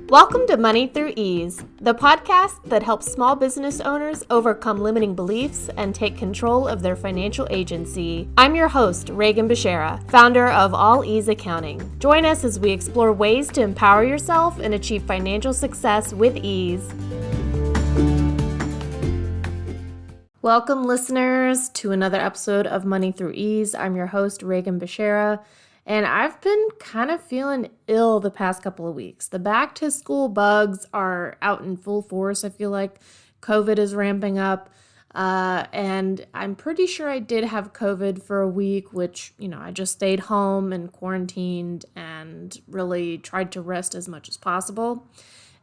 Welcome to Money Through Ease, the podcast that helps small business owners overcome limiting beliefs and take control of their financial agency. I'm your host, Reagan Beshara, founder of All Ease Accounting. Join us as we explore ways to empower yourself and achieve financial success with ease. Welcome, listeners, to another episode of Money Through Ease. I'm your host, Reagan Beshara. And I've been kind of feeling ill the past couple of weeks. The back to school bugs are out in full force. I feel like COVID is ramping up. And I'm pretty sure I did have COVID for a week, which, I just stayed home and quarantined and really tried to rest as much as possible.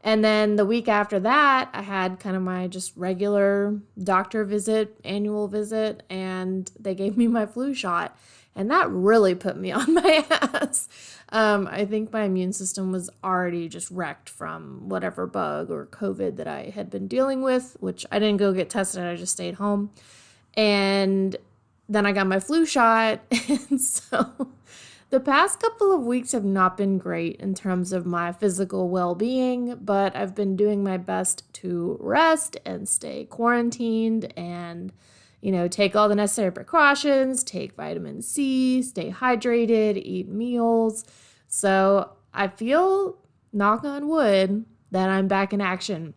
And then the week after that, I had kind of my just regular doctor visit, annual visit, and they gave me my flu shot. And that really put me on my ass. I think my immune system was already just wrecked from whatever bug or COVID that I had been dealing with, which I didn't go get tested. I just stayed home. And then I got my flu shot. And so the past couple of weeks have not been great in terms of my physical well-being, but I've been doing my best to rest and stay quarantined and take all the necessary precautions, take vitamin C, stay hydrated, eat meals. So I feel, knock on wood, that I'm back in action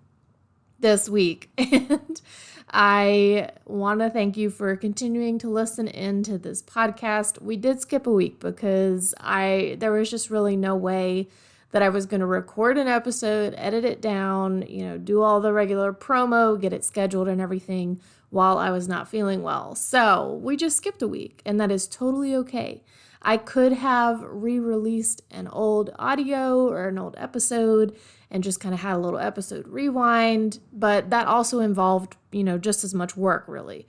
this week. And I want to thank you for continuing to listen into this podcast. We did skip a week because there was just really no way that I was going to record an episode, edit it down, do all the regular promo, get it scheduled and everything while I was not feeling well. So we just skipped a week, and that is totally okay. I could have re-released an old audio or an old episode and just kind of had a little episode rewind, but that also involved, just as much work really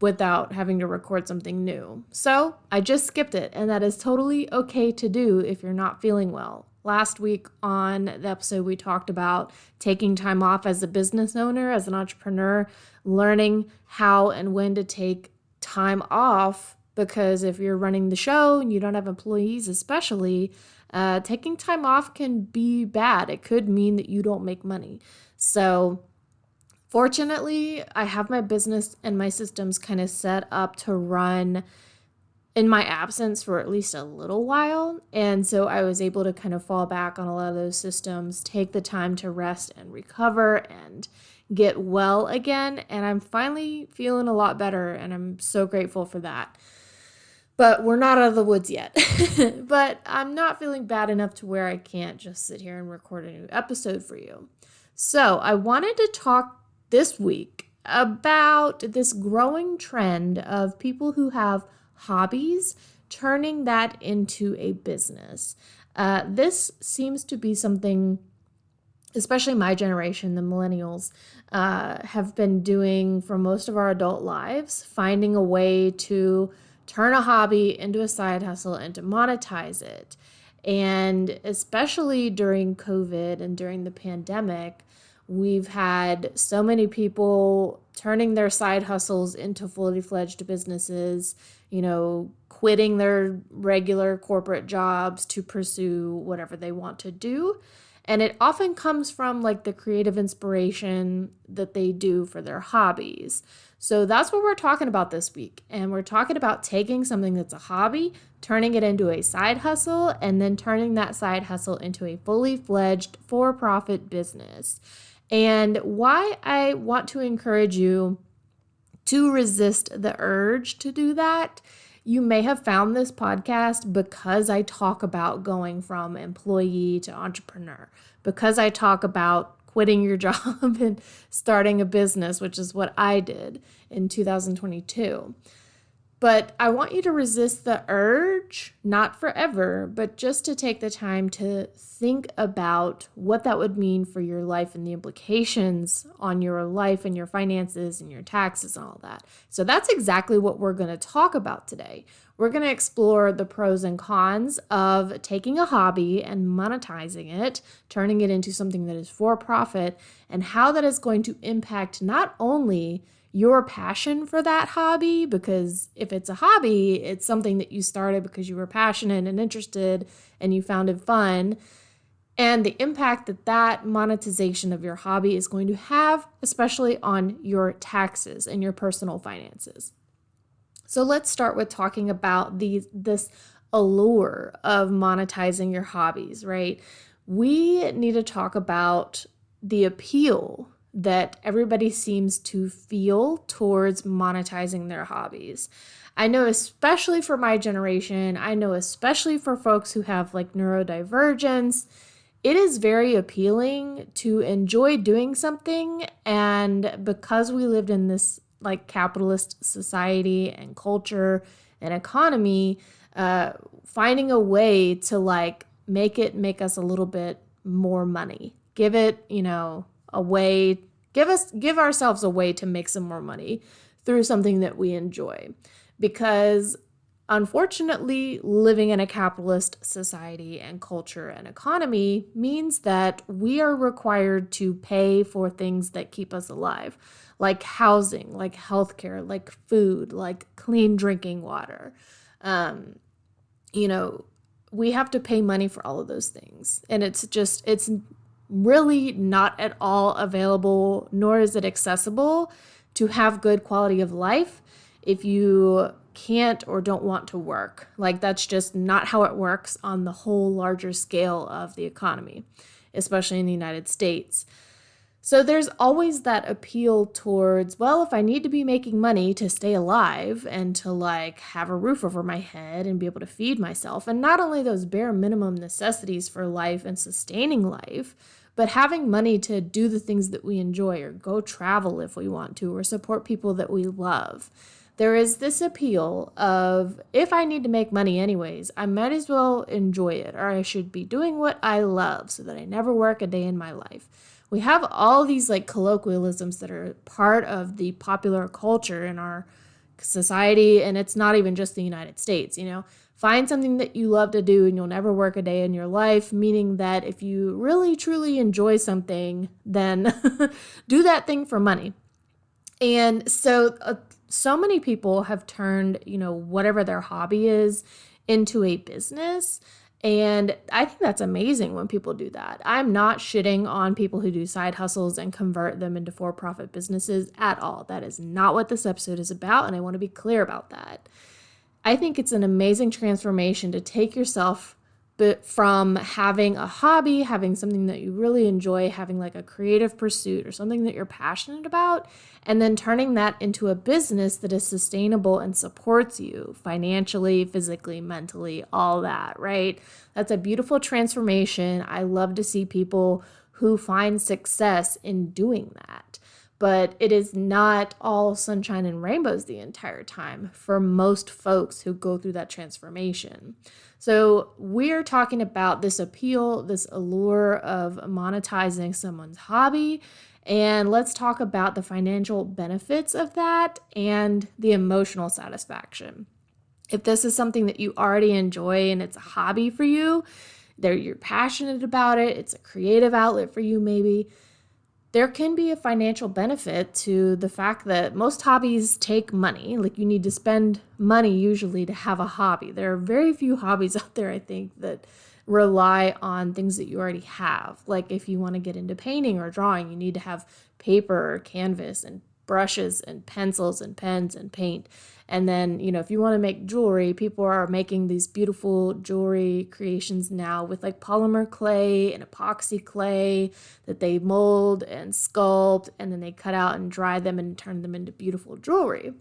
without having to record something new. So I just skipped it, and that is totally okay to do if you're not feeling well. Last week on the episode, we talked about taking time off as a business owner, as an entrepreneur, learning how and when to take time off, because if you're running the show and you don't have employees especially, taking time off can be bad. It could mean that you don't make money. So fortunately, I have my business and my systems kind of set up to run in my absence for at least a little while. And so I was able to kind of fall back on a lot of those systems, take the time to rest and recover and get well again. And I'm finally feeling a lot better, and I'm so grateful for that. But we're not out of the woods yet. But I'm not feeling bad enough to where I can't just sit here and record a new episode for you. So I wanted to talk this week about this growing trend of people who have hobbies, turning that into a business. This seems to be something, especially my generation, the millennials, have been doing for most of our adult lives, finding a way to turn a hobby into a side hustle and to monetize it. And especially during COVID and during the pandemic, we've had so many people turning their side hustles into fully fledged businesses, quitting their regular corporate jobs to pursue whatever they want to do. And it often comes from the creative inspiration that they do for their hobbies. So that's what we're talking about this week. And we're talking about taking something that's a hobby, turning it into a side hustle, and then turning that side hustle into a fully fledged for-profit business. And why I want to encourage you to resist the urge to do that. You may have found this podcast because I talk about going from employee to entrepreneur, because I talk about quitting your job and starting a business, which is what I did in 2022. But I want you to resist the urge, not forever, but just to take the time to think about what that would mean for your life and the implications on your life and your finances and your taxes and all that. So that's exactly what we're going to talk about today. We're going to explore the pros and cons of taking a hobby and monetizing it, turning it into something that is for profit, and how that is going to impact not only your passion for that hobby, because if it's a hobby, it's something that you started because you were passionate and interested and you found it fun. and the impact that that monetization of your hobby is going to have, especially on your taxes and your personal finances. So let's start with talking about this allure of monetizing your hobbies, right? We need to talk about the appeal that everybody seems to feel towards monetizing their hobbies. I know, especially for my generation, I know, especially for folks who have like neurodivergence, it is very appealing to enjoy doing something. And because we lived in this like capitalist society and culture and economy, finding a way to like make us a little bit more money, give it, a way, give ourselves a way to make some more money through something that we enjoy. Because unfortunately, living in a capitalist society and culture and economy means that we are required to pay for things that keep us alive, like housing, like healthcare, like food, like clean drinking water. Um, we have to pay money for all of those things. And it's really not at all available, nor is it accessible to have good quality of life if you can't or don't want to work. Like, that's just not how it works on the whole larger scale of the economy, especially in the United States. So there's always that appeal towards, well, if I need to be making money to stay alive and to like have a roof over my head and be able to feed myself, and not only those bare minimum necessities for life and sustaining life, but having money to do the things that we enjoy or go travel if we want to or support people that we love. There is this appeal of, if I need to make money anyways, I might as well enjoy it, or I should be doing what I love so that I never work a day in my life. We have all these like colloquialisms that are part of the popular culture in our society, and it's not even just the United States. Find something that you love to do and you'll never work a day in your life, meaning that if you really truly enjoy something, then do that thing for money. And so many people have turned, whatever their hobby is into a business. And I think that's amazing when people do that. I'm not shitting on people who do side hustles and convert them into for-profit businesses at all. That is not what this episode is about, and I want to be clear about that. I think it's an amazing transformation to take yourself from having a hobby, having something that you really enjoy, having like a creative pursuit or something that you're passionate about, and then turning that into a business that is sustainable and supports you financially, physically, mentally, all that, right? That's a beautiful transformation. I love to see people who find success in doing that. But it is not all sunshine and rainbows the entire time for most folks who go through that transformation. So we're talking about this appeal, this allure of monetizing someone's hobby. And let's talk about the financial benefits of that and the emotional satisfaction. If this is something that you already enjoy and it's a hobby for you, you're passionate about it, it's a creative outlet for you maybe, there can be a financial benefit to the fact that most hobbies take money. Like, you need to spend money usually to have a hobby. There are very few hobbies out there, I think, that rely on things that you already have. Like, if you want to get into painting or drawing, you need to have paper or canvas and brushes and pencils and pens and paint. And then, if you want to make jewelry, people are making these beautiful jewelry creations now with like polymer clay and epoxy clay that they mold and sculpt, and then they cut out and dry them and turn them into beautiful jewelry.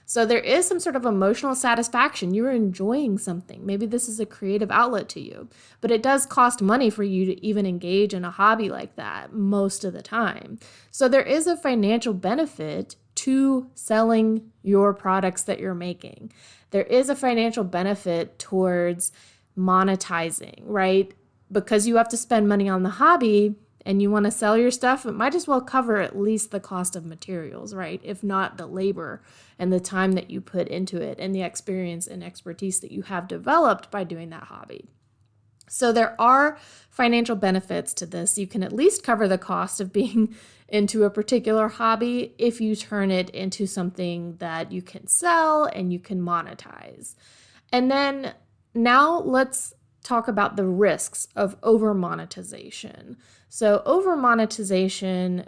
So there is some sort of emotional satisfaction. You're enjoying something. Maybe this is a creative outlet to you, but it does cost money for you to even engage in a hobby like that most of the time. So there is a financial benefit to selling your products that you're making. There is a financial benefit towards monetizing, right? Because you have to spend money on the hobby and you want to sell your stuff, it might as well cover at least the cost of materials, right? If not the labor and the time that you put into it and the experience and expertise that you have developed by doing that hobby. So there are financial benefits to this. You can at least cover the cost of being into a particular hobby if you turn it into something that you can sell and you can monetize. And then now let's talk about the risks of over monetization. So over monetization,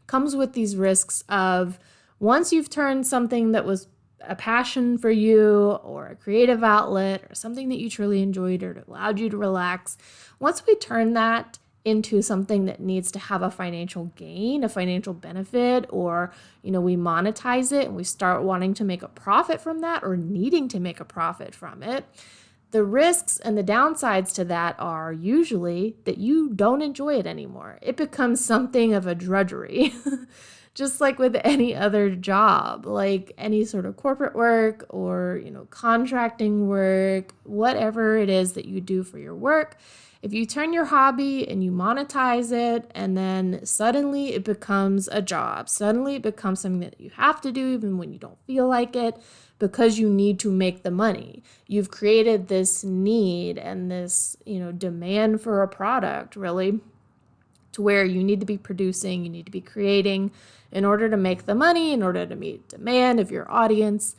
comes with these risks of once you've turned something that was a passion for you or a creative outlet or something that you truly enjoyed or allowed you to relax, once we turn that into something that needs to have a financial gain, a financial benefit, or, we monetize it and we start wanting to make a profit from that or needing to make a profit from it, the risks and the downsides to that are usually that you don't enjoy it anymore. It becomes something of a drudgery, just like with any other job, like any sort of corporate work or, contracting work, whatever it is that you do for your work. If you turn your hobby and you monetize it and then suddenly it becomes a job, suddenly it becomes something that you have to do even when you don't feel like it because you need to make the money. You've created this need and this, demand for a product really to where you need to be producing, you need to be creating in order to make the money, in order to meet demand of your audience.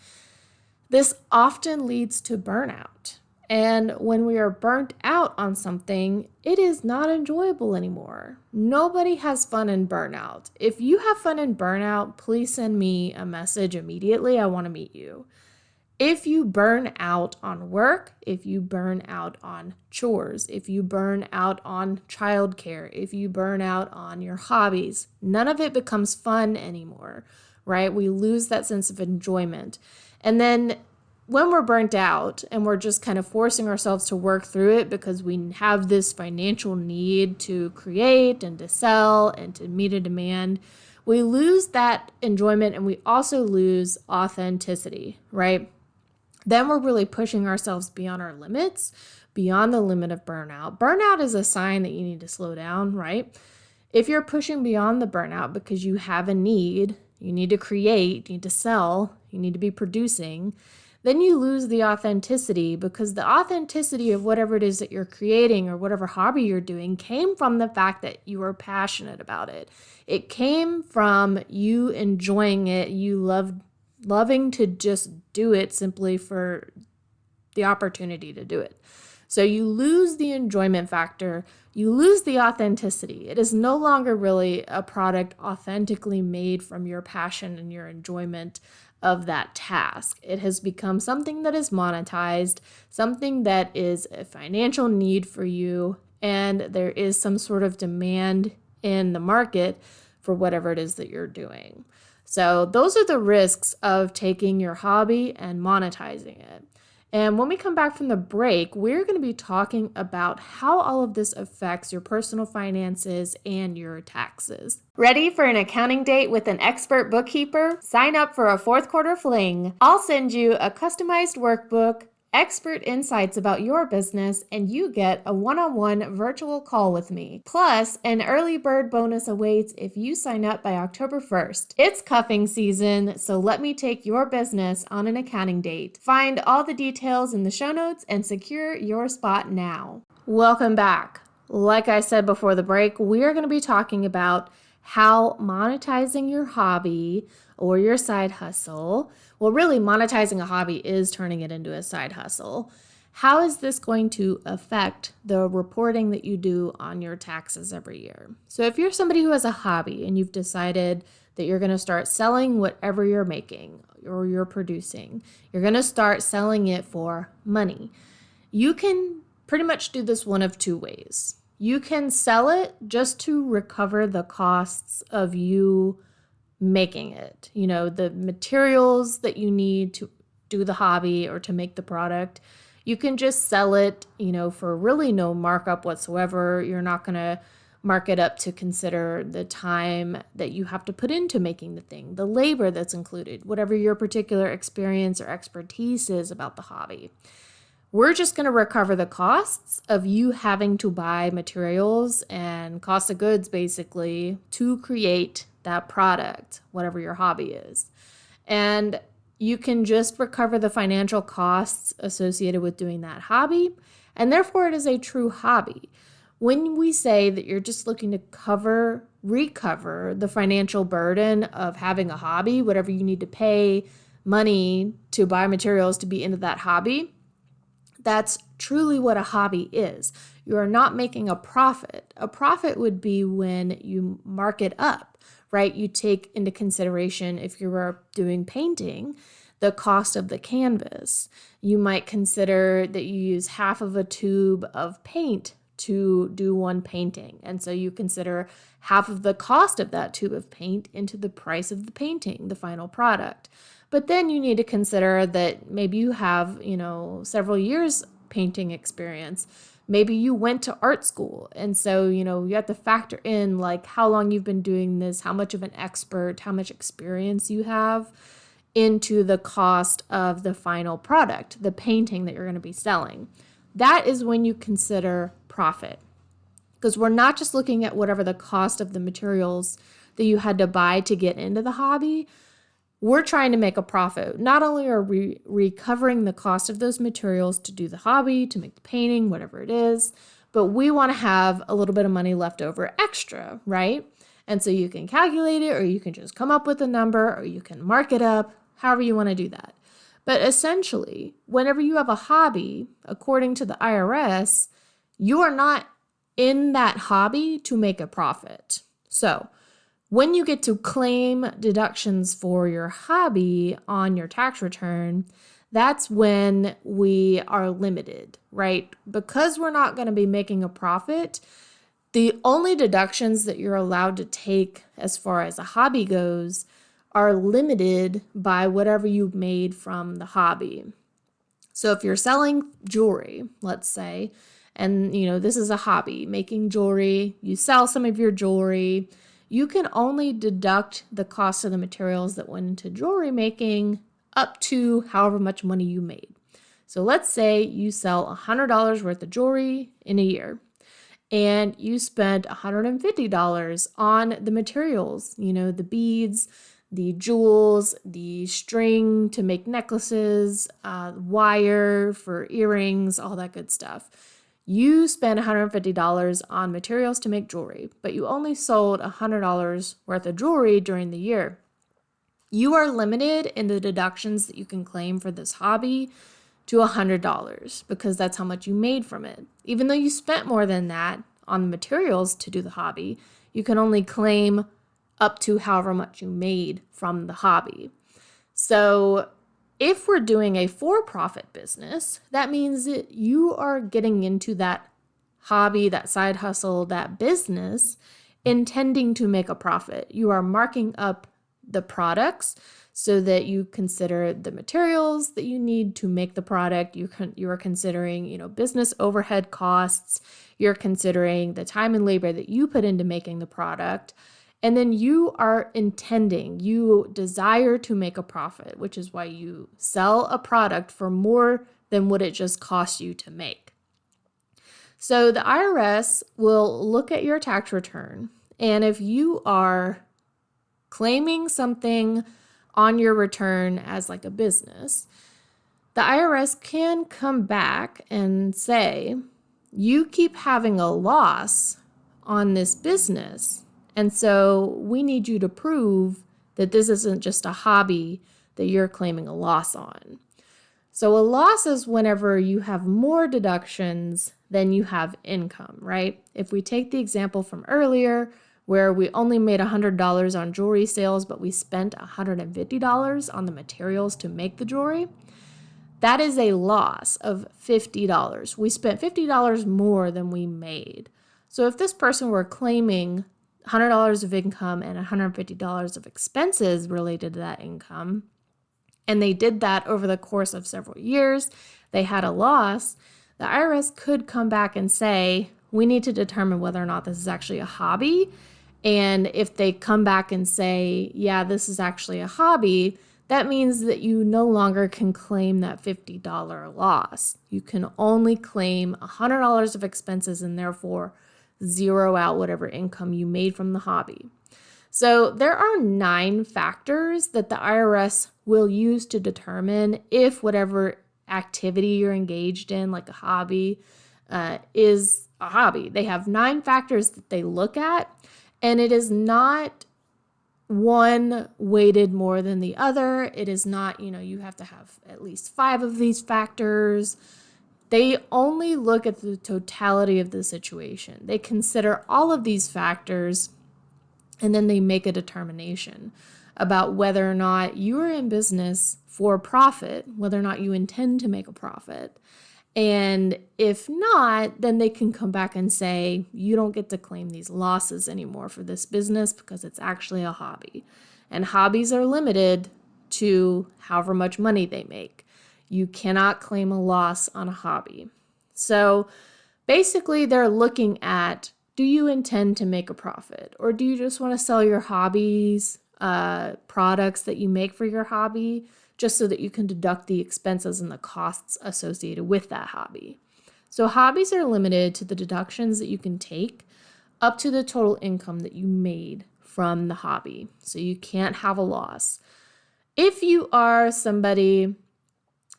This often leads to burnout. And when we are burnt out on something, it is not enjoyable anymore. Nobody has fun in burnout. If you have fun in burnout, please send me a message immediately. I want to meet you. If you burn out on work, if you burn out on chores, if you burn out on childcare, if you burn out on your hobbies, none of it becomes fun anymore, right? We lose that sense of enjoyment. And then when we're burnt out and we're just kind of forcing ourselves to work through it because we have this financial need to create and to sell and to meet a demand, we lose that enjoyment and we also lose authenticity, right? Then we're really pushing ourselves beyond our limits, beyond the limit of burnout. Burnout is a sign that you need to slow down, right? If you're pushing beyond the burnout because you have a need, you need to create, you need to sell, you need to be producing, then you lose the authenticity because the authenticity of whatever it is that you're creating or whatever hobby you're doing came from the fact that you were passionate about it. It came from you enjoying it, you loving to just do it simply for the opportunity to do it. So you lose the enjoyment factor, you lose the authenticity. It is no longer really a product authentically made from your passion and your enjoyment of that task. It has become something that is monetized, something that is a financial need for you, and there is some sort of demand in the market for whatever it is that you're doing. So those are the risks of taking your hobby and monetizing it. And when we come back from the break, we're going to be talking about how all of this affects your personal finances and your taxes. Ready for an accounting date with an expert bookkeeper? Sign up for a fourth quarter fling. I'll send you a customized workbook, expert insights about your business, and you get a one-on-one virtual call with me. Plus, an early bird bonus awaits if you sign up by October 1st. It's cuffing season, so let me take your business on an accounting date. Find all the details in the show notes and secure your spot now. Welcome back. Like I said before the break, we are going to be talking about how monetizing your hobby or your side hustle, well, really monetizing a hobby is turning it into a side hustle. How is this going to affect the reporting that you do on your taxes every year? So if you're somebody who has a hobby and you've decided that you're going to start selling whatever you're making or you're producing, you're going to start selling it for money. You can pretty much do this one of two ways. You can sell it just to recover the costs of you making it, the materials that you need to do the hobby or to make the product. You can just sell it, for really no markup whatsoever. You're not going to mark it up to consider the time that you have to put into making the thing, the labor that's included, whatever your particular experience or expertise is about the hobby. We're just going to recover the costs of you having to buy materials and cost of goods, basically, to create that product, whatever your hobby is. And you can just recover the financial costs associated with doing that hobby, and therefore it is a true hobby. When we say that you're just looking to recover the financial burden of having a hobby, whatever you need to pay money to buy materials to be into that hobby, That's truly what a hobby is. You are not making a profit. A profit would be when you mark it up, right? You take into consideration, if you were doing painting, the cost of the canvas. You might consider that you use half of a tube of paint to do one painting. And so you consider half of the cost of that tube of paint into the price of the painting, the final product. But then you need to consider that maybe you have, several years painting experience. Maybe you went to art school. And so, you have to factor in like how long you've been doing this, how much of an expert, how much experience you have into the cost of the final product, the painting that you're going to be selling. That is when you consider profit. Because we're not just looking at whatever the cost of the materials that you had to buy to get into the hobby. We're trying to make a profit. Not only are we recovering the cost of those materials to do the hobby, to make the painting, whatever it is, but we want to have a little bit of money left over extra, right? And so you can calculate it, or you can just come up with a number, or you can mark it up, however you want to do that. But essentially, whenever you have a hobby, according to the IRS, you are not in that hobby to make a profit. So when you get to claim deductions for your hobby on your tax return, that's when we are limited, right? Because we're not going to be making a profit, the only deductions that you're allowed to take as far as a hobby goes are limited by whatever you've made from the hobby. So if you're selling jewelry, let's say, and this is a hobby, making jewelry, you sell some of your jewelry, you can only deduct the cost of the materials that went into jewelry making up to however much money you made. So let's say you sell $100 worth of jewelry in a year, and you spent $150 on the materials, the beads, the jewels, the string to make necklaces, wire for earrings, all that good stuff. You spent $150 on materials to make jewelry, but you only sold $100 worth of jewelry during the year. You are limited in the deductions that you can claim for this hobby to $100 because that's how much you made from it. Even though you spent more than that on the materials to do the hobby, you can only claim up to however much you made from the hobby. So if we're doing a for-profit business, that means that you are getting into that hobby, that side hustle, that business, intending to make a profit. You are marking up the products so that you consider the materials that you need to make the product. You are considering, business overhead costs. You're considering the time and labor that you put into making the product. And then you desire to make a profit, which is why you sell a product for more than what it just costs you to make. So the IRS will look at your tax return, and if you are claiming something on your return as like a business, the IRS can come back and say, you keep having a loss on this business. And so we need you to prove that this isn't just a hobby that you're claiming a loss on. So a loss is whenever you have more deductions than you have income, right? If we take the example from earlier where we only made $100 on jewelry sales, but we spent $150 on the materials to make the jewelry, that is a loss of $50. We spent $50 more than we made. So if this person were claiming $100 of income and $150 of expenses related to that income, and they did that over the course of several years, they had a loss, the IRS could come back and say, we need to determine whether or not this is actually a hobby. And if they come back and say, yeah, this is actually a hobby, that means that you no longer can claim that $50 loss. You can only claim $100 of expenses and therefore zero out whatever income you made from the hobby. So there are 9 factors that the IRS will use to determine if whatever activity you're engaged in, like a hobby, is a hobby. They have 9 factors that they look at, and it is not one weighted more than the other. It is not, you have to have at least 5 of these factors. They only look at the totality of the situation. They consider all of these factors, and then they make a determination about whether or not you are in business for profit, whether or not you intend to make a profit. And if not, then they can come back and say, you don't get to claim these losses anymore for this business because it's actually a hobby. And hobbies are limited to however much money they make. You cannot claim a loss on a hobby. So basically, they're looking at, do you intend to make a profit? Or do you just want to sell your hobbies, products that you make for your hobby, just so that you can deduct the expenses and the costs associated with that hobby? So hobbies are limited to the deductions that you can take up to the total income that you made from the hobby. So you can't have a loss. If you are somebody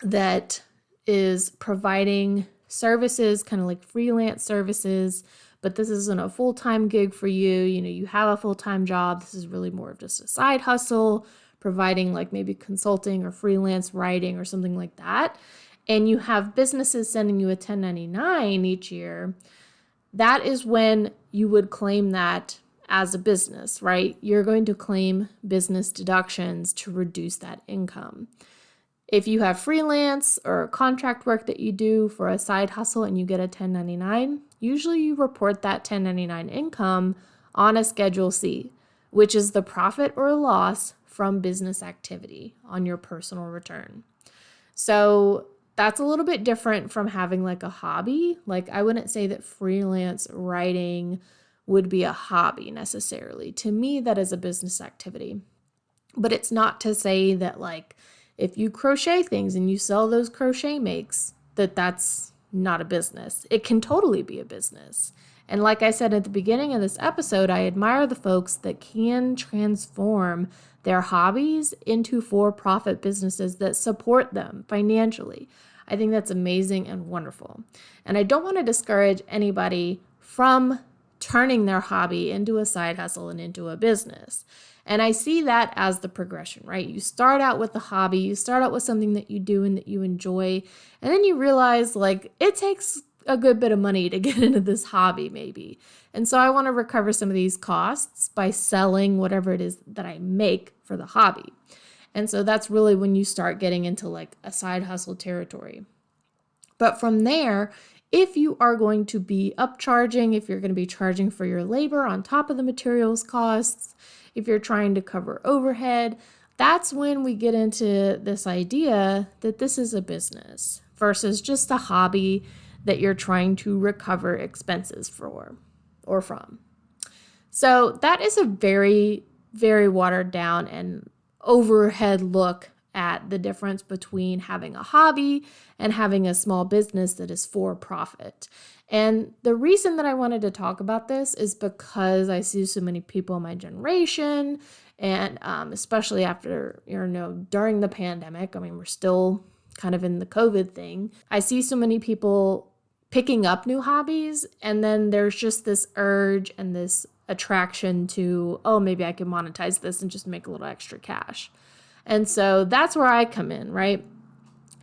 that is providing services, kind of like freelance services, but this isn't a full-time gig for you, you have a full-time job, this is really more of just a side hustle, providing like maybe consulting or freelance writing or something like that, and you have businesses sending you a 1099 each year, that is when you would claim that as a business, right? You're going to claim business deductions to reduce that income. If you have freelance or contract work that you do for a side hustle and you get a 1099, usually you report that 1099 income on a Schedule C, which is the profit or loss from business activity on your personal return. So that's a little bit different from having like a hobby. Like I wouldn't say that freelance writing would be a hobby necessarily. To me, that is a business activity. But it's not to say that like if you crochet things and you sell those crochet makes, that's not a business. It can totally be a business. And like I said at the beginning of this episode, I admire the folks that can transform their hobbies into for-profit businesses that support them financially. I think that's amazing and wonderful. And I don't want to discourage anybody from turning their hobby into a side hustle and into a business. And I see that as the progression, right? You start out with the hobby, you start out with something that you do and that you enjoy, and then you realize like it takes a good bit of money to get into this hobby maybe. And so I want to recover some of these costs by selling whatever it is that I make for the hobby. And so that's really when you start getting into like a side hustle territory. But from there, if you are going to be upcharging, if you're going to be charging for your labor on top of the materials costs, if you're trying to cover overhead, that's when we get into this idea that this is a business versus just a hobby that you're trying to recover expenses for or from. So that is a very, very watered down and overhead look at the difference between having a hobby and having a small business that is for profit. And the reason that I wanted to talk about this is because I see so many people in my generation, and especially after, during the pandemic, I mean, we're still kind of in the COVID thing. I see so many people picking up new hobbies, and then there's just this urge and this attraction to, oh, maybe I can monetize this and just make a little extra cash. And so that's where I come in, right?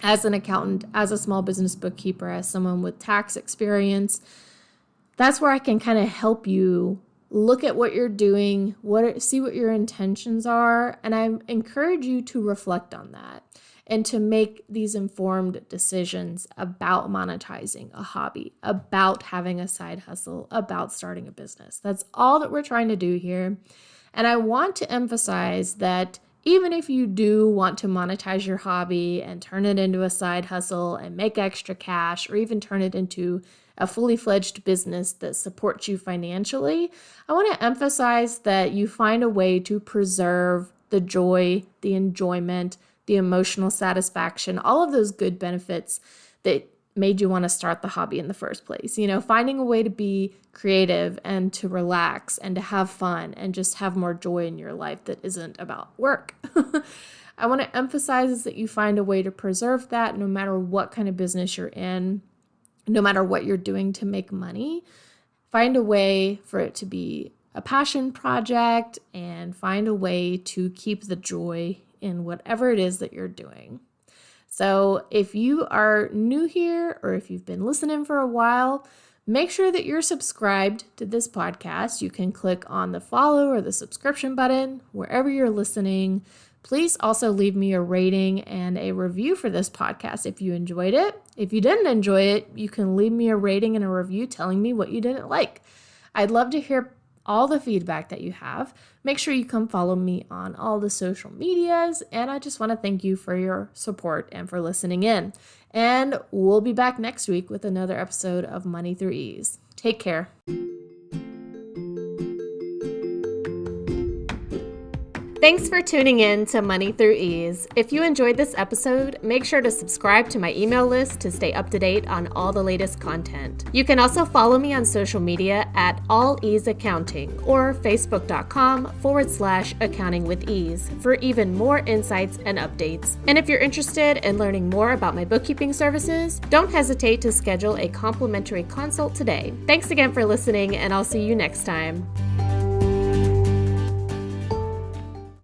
As an accountant, as a small business bookkeeper, as someone with tax experience, that's where I can kind of help you look at what you're doing, see what your intentions are, and I encourage you to reflect on that and to make these informed decisions about monetizing a hobby, about having a side hustle, about starting a business. That's all that we're trying to do here. And I want to emphasize that even if you do want to monetize your hobby and turn it into a side hustle and make extra cash, or even turn it into a fully fledged business that supports you financially, I want to emphasize that you find a way to preserve the joy, the enjoyment, the emotional satisfaction, all of those good benefits that made you want to start the hobby in the first place. Finding a way to be creative and to relax and to have fun and just have more joy in your life that isn't about work. I want to emphasize is that you find a way to preserve that no matter what kind of business you're in, no matter what you're doing to make money. Find a way for it to be a passion project and find a way to keep the joy in whatever it is that you're doing. So if you are new here or if you've been listening for a while, make sure that you're subscribed to this podcast. You can click on the follow or the subscription button wherever you're listening. Please also leave me a rating and a review for this podcast if you enjoyed it. If you didn't enjoy it, you can leave me a rating and a review telling me what you didn't like. I'd love to hear all the feedback that you have. Make sure you come follow me on all the social medias, and I just want to thank you for your support and for listening in. And we'll be back next week with another episode of Money Through Ease. Take care. Thanks for tuning in to Money Through Ease. If you enjoyed this episode, make sure to subscribe to my email list to stay up to date on all the latest content. You can also follow me on social media at All Ease Accounting or facebook.com/accounting with ease for even more insights and updates. And if you're interested in learning more about my bookkeeping services, don't hesitate to schedule a complimentary consult today. Thanks again for listening, and I'll see you next time.